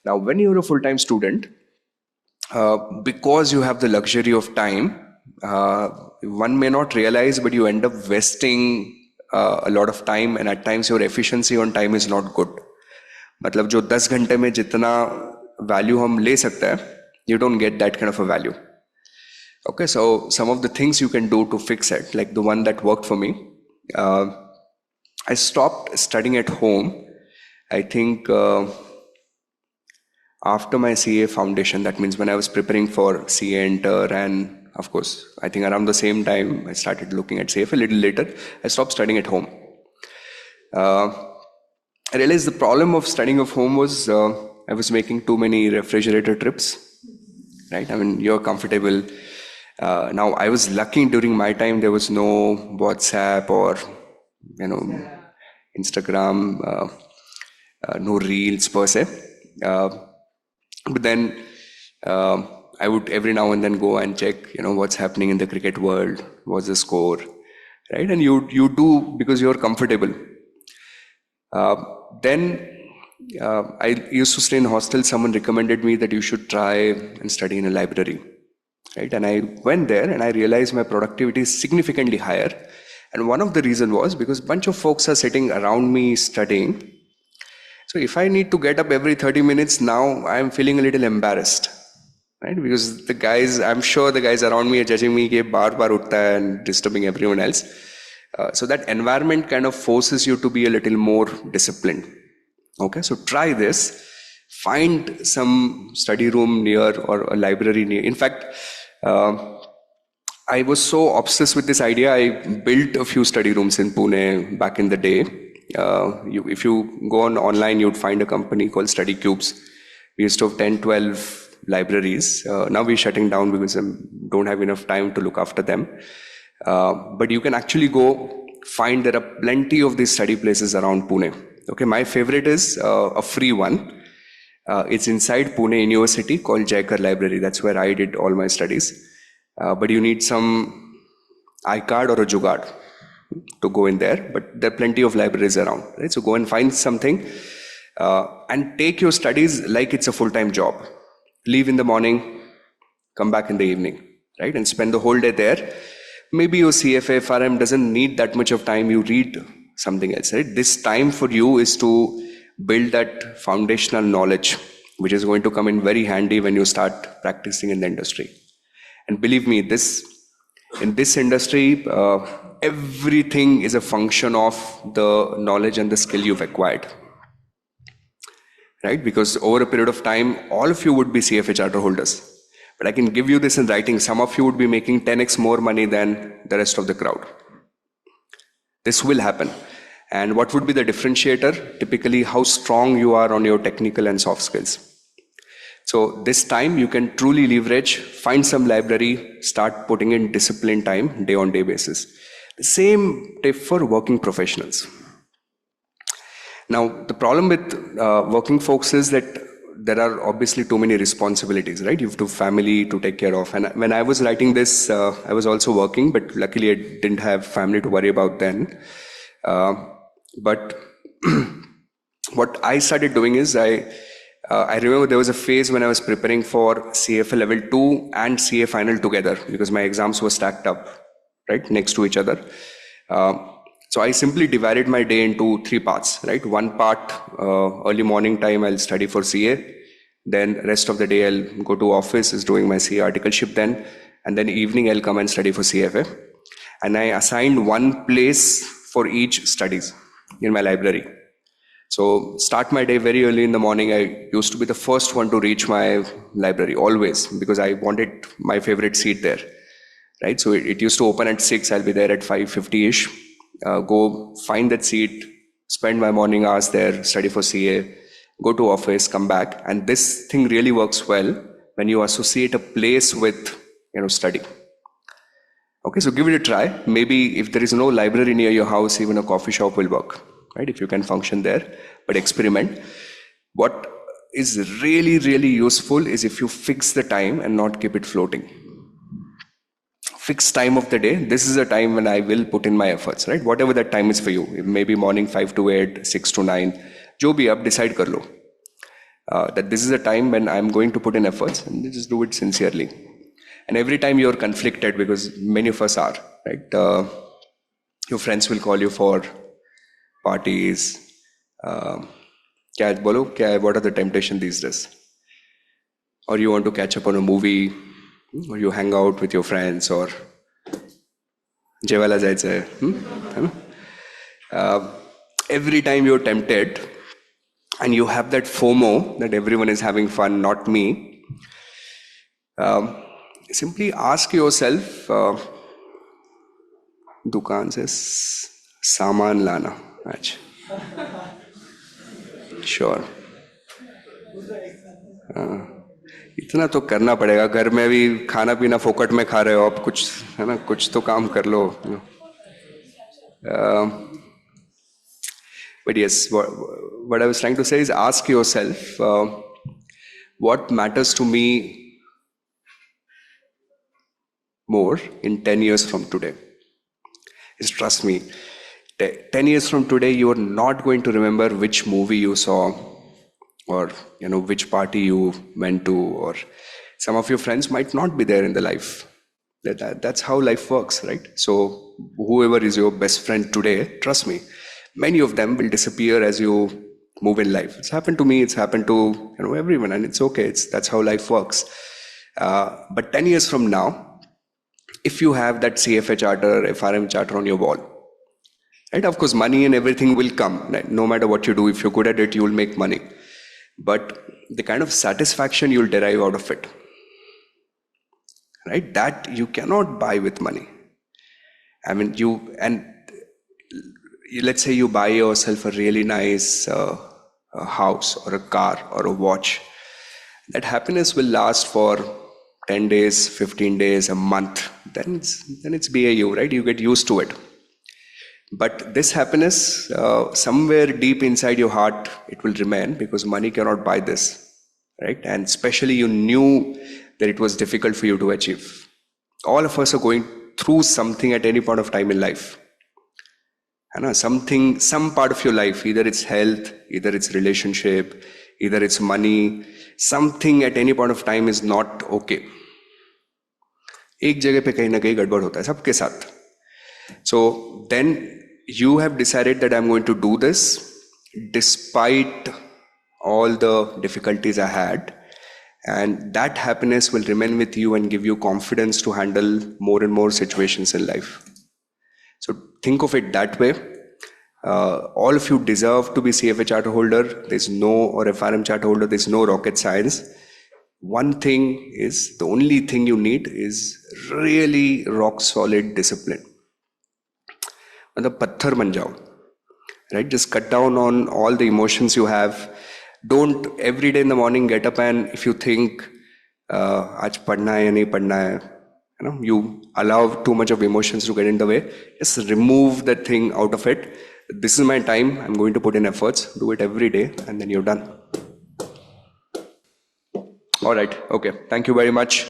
Now, when you're a full-time student, because you have the luxury of time, one may not realize, but you end up wasting a lot of time, and at times your efficiency on time is not good. मतलब जो 10 घंटे में जितना value हम ले सकते हैं, you don't get that kind of a value. Okay, so some of the things you can do to fix it, like the one that worked for me, I stopped studying at home. I think after my CA foundation, that means when I was preparing for CA Enter, and of course, I think around the same time I started looking at CFA. A little later, I stopped studying at home. I realized the problem of studying at home was I was making too many refrigerator trips, right? I mean, you're comfortable. Now, I was lucky during my time, there was no WhatsApp or, Instagram, no reels per se. But then I would every now and then go and check, what's happening in the cricket world, what's the score, right? And you do because you're comfortable. Then I used to stay in hostel. Someone recommended me that you should try and study in a library, right? And I went there and I realized my productivity is significantly higher. And one of the reasons was because a bunch of folks are sitting around me studying. So if I need to get up every 30 minutes now, I'm feeling a little embarrassed, right? Because I'm sure the guys around me are judging me ke baar utta hai and disturbing everyone else. So that environment kind of forces you to be a little more disciplined. Okay, so try this. Find some study room near or a library near. In fact, I was so obsessed with this idea, I built a few study rooms in Pune back in the day. If you go online, you'd find a company called Study Cubes. We used to have 10, 12 libraries. Now we're shutting down because I don't have enough time to look after them. But you can actually go find there are plenty of these study places around Pune. Okay, my favorite is a free one. It's inside Pune University called Jaikar Library. That's where I did all my studies. But you need some iCard or a Jugaad to go in there. But there are plenty of libraries around, right? So go and find something and take your studies like it's a full-time job. Leave in the morning, come back in the evening, right? And spend the whole day there. Maybe your CFA, FRM doesn't need that much of time. You read something else, right? This time for you is to build that foundational knowledge, which is going to come in very handy when you start practicing in the industry. And believe me, in this industry, everything is a function of the knowledge and the skill you've acquired, right? Because over a period of time, all of you would be CFA charter holders. But I can give you this in writing. Some of you would be making 10x more money than the rest of the crowd. This will happen. And what would be the differentiator? Typically, how strong you are on your technical and soft skills. So this time you can truly leverage, find some library, start putting in discipline time, day on day basis. The same tip for working professionals. Now, the problem with working folks is that there are obviously too many responsibilities, right? You have to family to take care of. And when I was writing this, I was also working, but luckily I didn't have family to worry about then. But what I started doing is I remember there was a phase when I was preparing for CFA level 2 and CA final together because my exams were stacked up, right, next to each other. So I simply divided my day into 3 parts, right? One part, early morning time, I'll study for CA. Then rest of the day, I'll go to office, is doing my CA articleship then. And then evening, I'll come and study for CFA. And I assigned one place for each studies in my library. So start my day very early in the morning. I used to be the first one to reach my library always because I wanted my favorite seat there, right? So it used to open at 6. I'll be there at 5:50-ish. Go find that seat, spend my morning hours there, study for CA, go to office, come back. And this thing really works well when you associate a place with, study. Okay, so give it a try. Maybe if there is no library near your house, even a coffee shop will work, right? If you can function there, but experiment. What is really, really useful is if you fix the time and not keep it floating. Fixed time of the day, this is a time when I will put in my efforts, right? Whatever that time is for you, maybe morning 5 to 8, 6 to 9, jo bhi ab decide kar lo. that this is a time when I'm going to put in efforts and just do it sincerely. And every time you're conflicted, because many of us are, right? Your friends will call you for parties. What are the temptation these days? Or you want to catch up on a movie, or you hang out with your friends, or जेवायला जायचंय. Every time you're tempted and you have that FOMO that everyone is having fun, not me, simply ask yourself, दुकान से सामान लाना आज. Sure. इतना तो करना पड़ेगा. घर में भी खाना पीना फोकट में खा रहे हो आप, कुछ है ना, कुछ तो काम कर लो. But yes, what I was trying to say is ask yourself, what matters to me more in 10 years from today? Is trust me, 10 years from today, you are not going to remember which movie you saw, or which party you went to, or some of your friends might not be there in the life. That's how life works, right? So whoever is your best friend today, trust me, many of them will disappear as you move in life. It's happened to me, it's happened to everyone, and it's okay. That's how life works. But 10 years from now, if you have that CFA charter, FRM charter on your wall, right? Of course, money and everything will come. Right? No matter what you do, if you're good at it, you will make money. But the kind of satisfaction you'll derive out of it, right? That you cannot buy with money. I mean, let's say you buy yourself a really nice a house or a car or a watch. That happiness will last for 10 days, 15 days, a month. Then it's BAU, right? You get used to it. But this happiness, somewhere deep inside your heart, it will remain, because money cannot buy this, right? And especially you knew that it was difficult for you to achieve. All of us are going through something at any point of time in life. Some part of your life, either it's health, either it's relationship, either it's money, something at any point of time is not okay. एक जगह पे कहीं ना कहीं गड़बड़ होता है सबके साथ. So then you have decided that I'm going to do this despite all the difficulties I had, and that happiness will remain with you and give you confidence to handle more and more situations in life. So think of it that way. All of you deserve to be CFA charter holder. There's no, or FRM charter holder, there's no rocket science. One thing is, the only thing you need is really rock solid discipline. मतलब पत्थर बन जाओ, right? Just cut down on all the emotions you have. Don't every day in the morning get up and if you think आज पढ़ना है या नहीं पढ़ना है, you allow too much of emotions to get in the way. Just remove that thing out of it. This is my time. I'm going to put in efforts. Do it every day, and then you're done. All right. Okay. Thank you very much.